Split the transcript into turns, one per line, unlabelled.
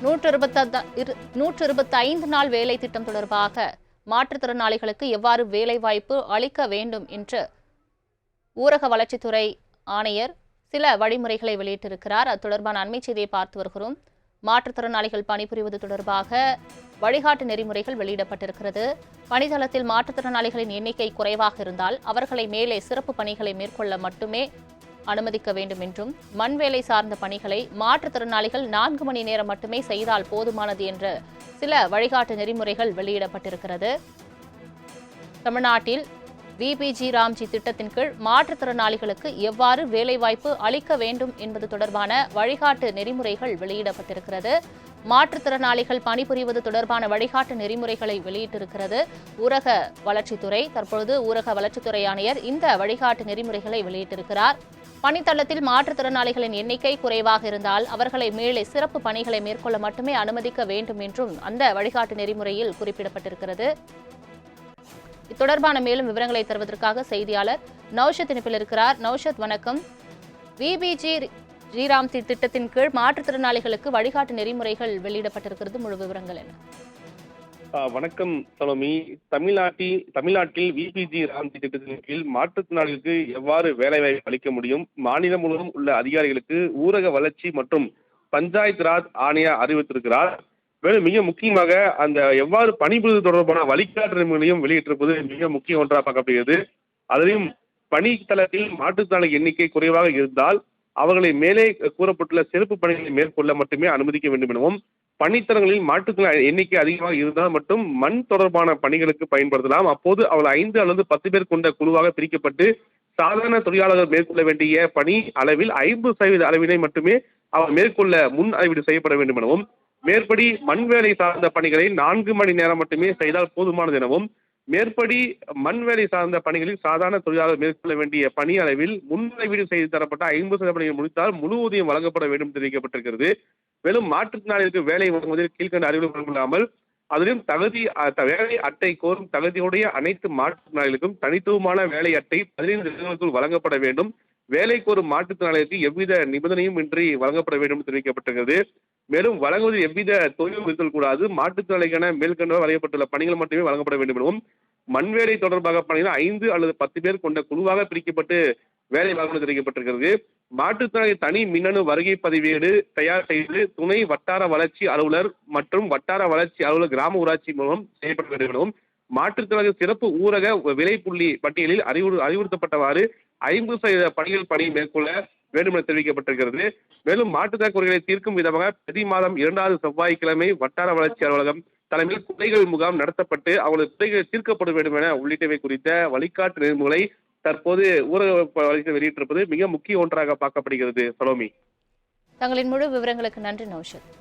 125 நாள் வேலை திட்டம் தொடர்பாக மாற்றுத்திறனாளிகளுக்கு எவ்வாறு வேலைவாய்ப்பு அளிக்க வேண்டும் என்று ஊரக வளர்ச்சித்துறை ஆணையர் சில வழிமுறைகளை வெளியிட்டிருக்கிறார். அது தொடர்பான அண்மை செய்தியை பார்த்து வருகிறோம். மாற்றுத்திறனாளிகள் பணிபுரிவது தொடர்பாக வழிகாட்டு நெறிமுறைகள் வெளியிடப்பட்டிருக்கிறது. பணித்தளத்தில் மாற்றுத்திறனாளிகளின் எண்ணிக்கை குறைவாக இருந்தால் அவர்களை மேலே சிறப்பு பணிகளை மேற்கொள்ள மட்டுமே அனுமதிக்க வேண்டும் என்றும், மண் வேலை சார்ந்த பணிகளை மாற்றுத்திறனாளிகள் 4 மணி நேரம் மட்டுமே செய்தால் போதுமானது என்ற சில வழிகாட்டு நெறிமுறைகள் வெளியிடப்பட்டிருக்கிறது. தமிழ்நாட்டில் விபிஜி ராம்ஜி திட்டத்தின் கீழ் மாற்றுத்திறனாளிகளுக்கு எவ்வாறு வேலைவாய்ப்பு அளிக்க வேண்டும் என்பது தொடர்பான வழிகாட்டு நெறிமுறைகள் வெளியிடப்பட்டிருக்கிறது. மாற்றுத்திறனாளிகள் பணிபுரிவது தொடர்பான வழிகாட்டு நெறிமுறைகளை வெளியிட்டிருக்கிறது ஊரக வளர்ச்சித்துறை. தற்பொழுது ஊரக வளர்ச்சித்துறை ஆணையர் இந்த வழிகாட்டு நெறிமுறைகளை வெளியிட்டிருக்கிறார். பணித்தளத்தில் மாற்றுத்திறனாளிகளின் எண்ணிக்கை குறைவாக இருந்தால் அவர்களை மேலே சிறப்பு பணிகளை மேற்கொள்ள மட்டுமே அனுமதிக்க வேண்டும் என்றும் அந்த வழிகாட்டு நெறிமுறையில் குறிப்பிடப்பட்டிருக்கிறது. தொடர்பான மேலும் விவரங்களை தருவதற்காக செய்தியாளர் நௌஷத் இணைப்பில் இருக்கிறார். நௌஷத், வணக்கம். விபிஜி ராம்ஜி திட்டத்தின் கீழ் மாற்றுத்திறனாளிகளுக்கு வழிகாட்டு நெறிமுறைகள் வெளியிடப்பட்டிருக்கிறது. முழு விவரங்கள் என்ன?
வணக்கம் சலோமி. தமிழ்நாட்டில் விபிஜி ராம்ஜி திட்டத்தின் கீழ் மாற்றுத்திறனாளிகளுக்கு எவ்வாறு வேலைவாய்ப்பு அளிக்க முடியும், மாநிலம் முழுவதும் உள்ள அதிகாரிகளுக்கு ஊரக வளர்ச்சி மற்றும் பஞ்சாயத்து ராஜ் ஆணையர் அறிவித்திருக்கிறார். மேலும் மிக முக்கியமாக அந்த எவ்வாறு பணிபுரிவது தொடர்பான வழிகாட்டு நெறிமுறைகளையும் வெளியிட்டிருப்பது மிக முக்கிய ஒன்றாக பார்க்கப்படுகிறது. அதிலும் பணித்தளத்தில் மாற்றுத்திறனாளி எண்ணிக்கை குறைவாக இருந்தால் அவர்களை மேலே கூறப்பட்டுள்ள சிறப்பு பணிகளை மேற்கொள்ள மட்டுமே அனுமதிக்க வேண்டும் எனவும், பணித்தளங்களில் மாற்றுத்திறனாளி எண்ணிக்கை அதிகமாக இருந்தால் மட்டும் மண் தொடர்பான பணிகளுக்கு பயன்படுத்தலாம். அப்போது அவர்கள் 5 அல்லது 10 பேர் கொண்ட குழுவாக பிரிக்கப்பட்டு சாதாரண தொழிலாளர்கள் மேற்கொள்ள வேண்டிய பணி அளவில் 50% அளவினை மட்டுமே அவர் மேற்கொள்ள முன் அளவீடு செய்யப்பட வேண்டும் எனவும், மேற்படி மண் வேலை சார்ந்த பணிகளை 4 மணி நேரம் மட்டுமே செய்தால் போதுமானது எனவும், மேற்படி மண் வேலை சார்ந்த பணிகளில் சாதாரண தொழிலாளர் மேற்கொள்ள வேண்டிய பணி அளவில் முன்அளவீடு செய்து தரப்பட்ட 50% பணிகள் முடித்தால் முழு ஊதியம் வழங்கப்பட வேண்டும் தெரிவிக்கப்பட்டிருக்கிறது. மேலும் மாற்றுத்திறனாளிகளுக்கு வேலை வழங்குவதில் கீழ்கண்ட அறிவுரை வழங்காமல் அதிலும் வேலை அட்டை கோரும் தகுதியுடைய அனைத்து மாற்றுத்திறனாளிகளுக்கும் தனித்துவமான வேலை அட்டை 15 தினங்களுக்குள் வழங்கப்பட வேண்டும். வேலை கோரும் மாற்றுத்திறனாளிகளுக்கு எவ்வித நிபந்தனையும் இன்றி வழங்கப்பட வேண்டும் தெரிவிக்கப்பட்டிருக்கிறது. மேலும் வழங்குவதில் எவ்வித தொழிலும் இருக்கக்கூடாது. மாற்றுத்திறனாளிக்கான மேற்கொண்டு வரையப்பட்டுள்ள பணிகள் மட்டுமே வழங்கப்பட வேண்டும் எனவும், மண்வேலை தொடர்பாக பணிகள் 5 அல்லது 10 பேர் கொண்ட குழுவாக பிரிக்கப்பட்டு வேலை வழங்குவது தெரிவிக்கப்பட்டிருக்கிறது. மாற்றுத்திறனாளி தனி மின்னணு வருகை பதிவேடு தயார் செய்து துணை வட்டார வளர்ச்சி அலுவலர் மற்றும் வட்டார வளர்ச்சி அலுவலர் கிராம ஊராட்சி மூலம் செய்யப்பட வேண்டும் எனவும், மாற்றுத்திறனாளி சிறப்பு ஊரக விலைப்புள்ளி பட்டியலில் அறிவுறுத்தப்பட்டவாறு 50% பணி மேற்கொள்ள வேண்டும் என தெரிவிக்கப்பட்டிருக்கிறது. மேலும் மாற்றுத்திறனாளி குறைகளை தீர்க்கும் விதமாக பிரதி மாதம் 2வது செவ்வாய்க்கிழமை வட்டார வளர்ச்சி அலுவலகம் தலைமையில் குறைகள் முகாம் நடத்தப்பட்டு அவர்களது குறைகள் தீர்க்கப்பட வேண்டும் என உள்ளிட்டவை குறித்த வழிகாட்டு நெறிமுறை தற்போது ஊரக வளர்ச்சி வெளியிட்டிருப்பது மிக முக்கிய ஒன்றாக பார்க்கப்படுகிறது. சலோமி,
தங்களின் முழு விவரங்களுக்கு நன்றி நௌஷத்.